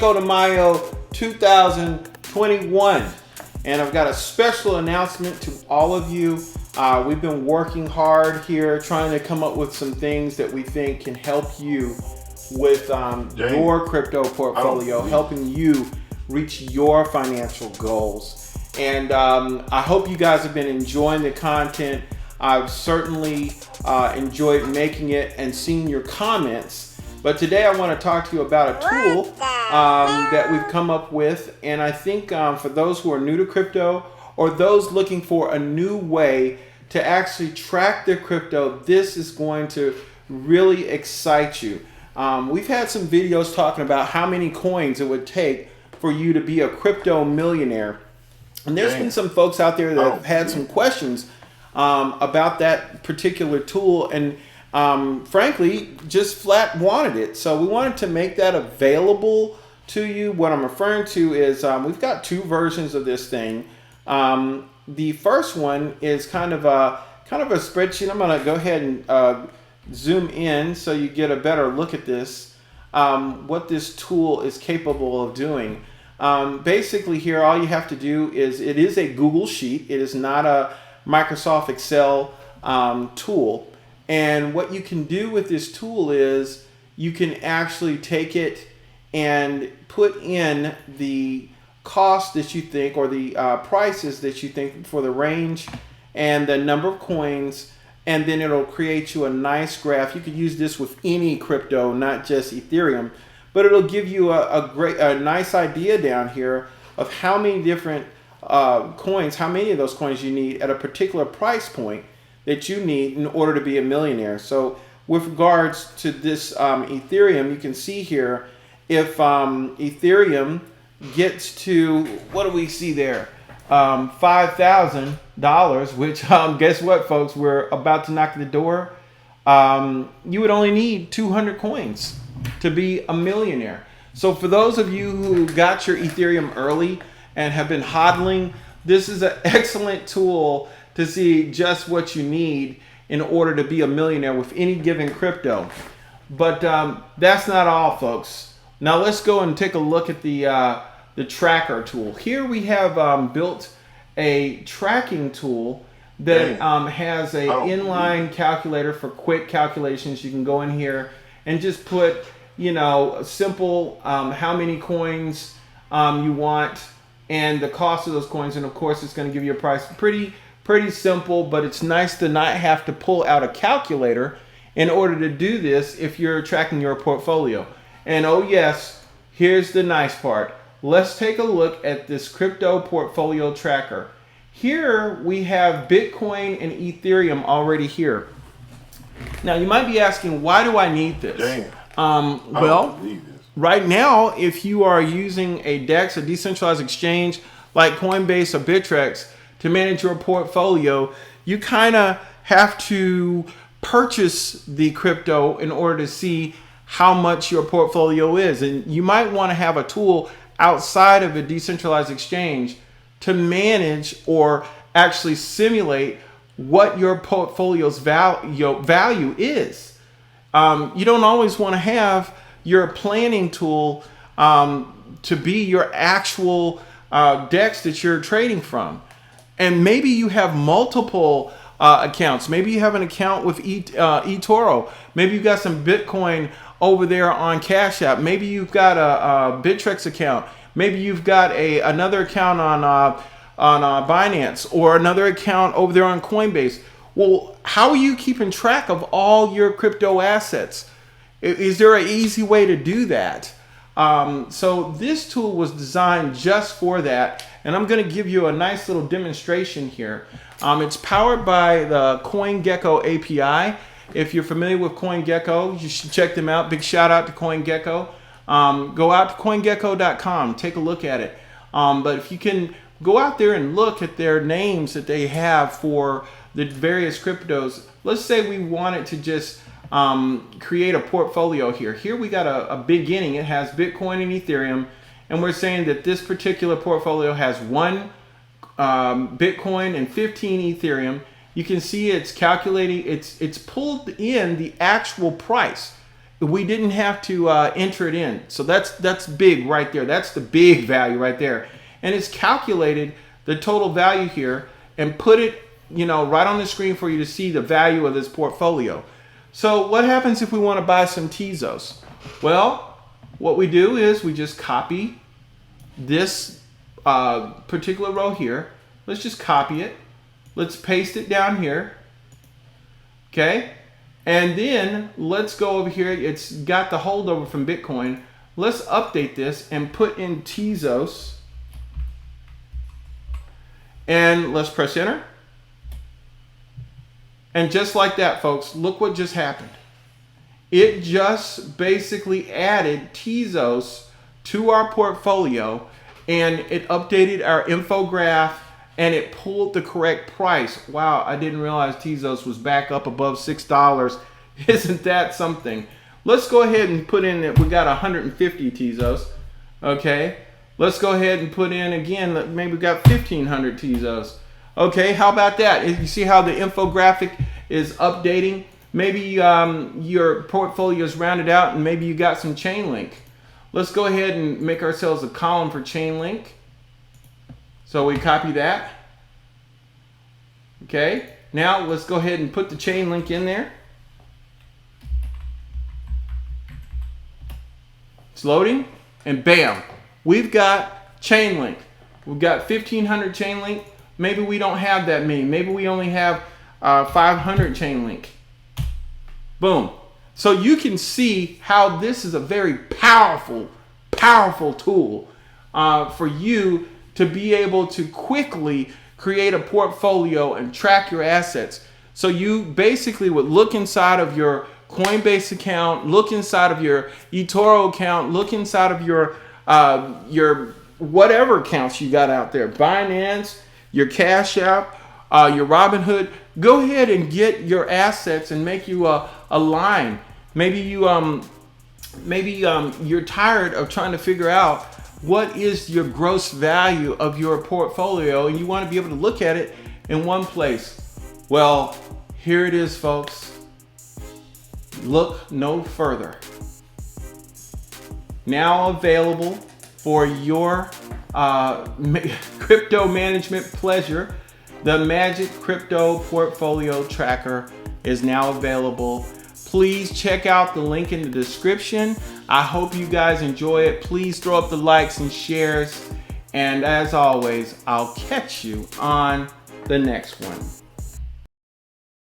Cinco de Mayo 2021, and I've got a special announcement to all of you. We've been working hard here trying to come up with some things that we think can help you with your crypto portfolio, helping you reach your financial goals. And I hope you guys have been enjoying the content. I've certainly enjoyed making it and seeing your comments. But today I want to talk to you about a tool that we've come up with. And I think for those who are new to crypto or those looking for a new way to actually track their crypto, this is going to really excite you. We've had some videos talking about how many coins it would take for you to be a crypto millionaire. And there's been some folks out there that have had some questions about that particular tool, and frankly just flat wanted it. So we wanted to make that available to you. What I'm referring to is we've got two versions of this thing. The first one is kind of a spreadsheet. I'm going to go ahead and zoom in so you get a better look at this, what this tool is capable of doing. Basically here, all you have to do is, it is a Google Sheet. It is not a Microsoft Excel tool. And what you can do with this tool is you can actually take it and put in the cost that you think, or the prices that you think for the range and the number of coins, and then it'll create you a nice graph. You could use this with any crypto, not just Ethereum, but it'll give you a nice idea down here of how many different coins, how many of those coins you need at a particular price point that you need in order to be a millionaire. So with regards to this Ethereum, you can see here, if Ethereum gets to, what do we see there? $5,000, which guess what, folks? We're about to knock at the door. You would only need 200 coins to be a millionaire. So for those of you who got your Ethereum early and have been hodling, this is an excellent tool to see just what you need in order to be a millionaire with any given crypto. But that's not all, folks. Now let's go and take a look at the tracker tool. Here we have built a tracking tool that has a inline calculator for quick calculations. You can go in here and just put, you know, simple how many coins you want and the cost of those coins, and of course it's going to give you a price. Pretty simple, but it's nice to not have to pull out a calculator in order to do this if you're tracking your portfolio. And oh yes, here's the nice part. Let's take a look at this crypto portfolio tracker. Here we have Bitcoin and Ethereum already here. Now you might be asking, why do I need this? Well, right now, if you are using a DEX, a decentralized exchange like Coinbase or Bittrex, to manage your portfolio, you kind of have to purchase the crypto in order to see how much your portfolio is. And you might want to have a tool outside of a decentralized exchange to manage or actually simulate what your portfolio's value is. You don't always want to have your planning tool to be your actual DEX that you're trading from. And maybe you have multiple accounts. Maybe you have an account with eToro. Maybe you've got some Bitcoin over there on Cash App. Maybe you've got a Bittrex account. Maybe you've got another account on Binance, or another account over there on Coinbase. Well, how are you keeping track of all your crypto assets? Is there an easy way to do that? So this tool was designed just for that, and I'm going to give you a nice little demonstration here. It's powered by the CoinGecko API. If you're familiar with CoinGecko, you should check them out. Big shout out to CoinGecko. Go out to CoinGecko.com, take a look at it. But if you can go out there and look at their names that they have for the various cryptos. Let's say we wanted to just create a portfolio here. Here we got a beginning. It has Bitcoin and Ethereum, and we're saying that this particular portfolio has 1 Bitcoin and 15 Ethereum. You can see it's calculating, it's pulled in the actual price. we didn't have to enter it in. So that's big right there. That's the big value right there. And it's calculated the total value here and put it, right on the screen for you to see the value of this portfolio. So what happens if we want to buy some Tezos? Well, what we do is we just copy this particular row here. Let's just copy it. Let's paste it down here. Okay. And then let's go over here. It's got the holdover from Bitcoin. Let's update this and put in Tezos. And let's press enter. And just like that, folks, look what just happened. It just basically added Tezos to our portfolio, and it updated our infograph, and it pulled the correct price. Wow, I didn't realize Tezos was back up above $6. Isn't that something? Let's go ahead and put in that we got 150 Tezos. Okay, let's go ahead and put in again, maybe we got 1,500 Tezos. Okay, how about that? You see how the infographic is updating? Maybe your portfolio is rounded out and maybe you got some chain link. Let's go ahead and make ourselves a column for chain link. So we copy that. Okay, now let's go ahead and put the chain link in there. It's loading, and bam, we've got chain link. We've got 1,500 chain link. Maybe we don't have that many. Maybe we only have 500 chain link. Boom. So you can see how this is a very powerful tool for you to be able to quickly create a portfolio and track your assets. So you basically would look inside of your Coinbase account, look inside of your eToro account, look inside of your whatever accounts you got out there, Binance, your Cash App, your Robinhood. Go ahead and get your assets and make you a line. Maybe you're tired of trying to figure out what is your gross value of your portfolio, and you want to be able to look at it in one place. Well, here it is, folks. Look no further. Now available for your crypto management pleasure. The Magic Crypto Portfolio Tracker is now available. Please check out the link in the description. I hope you guys enjoy it. Please throw up the likes and shares. And as always, I'll catch you on the next one.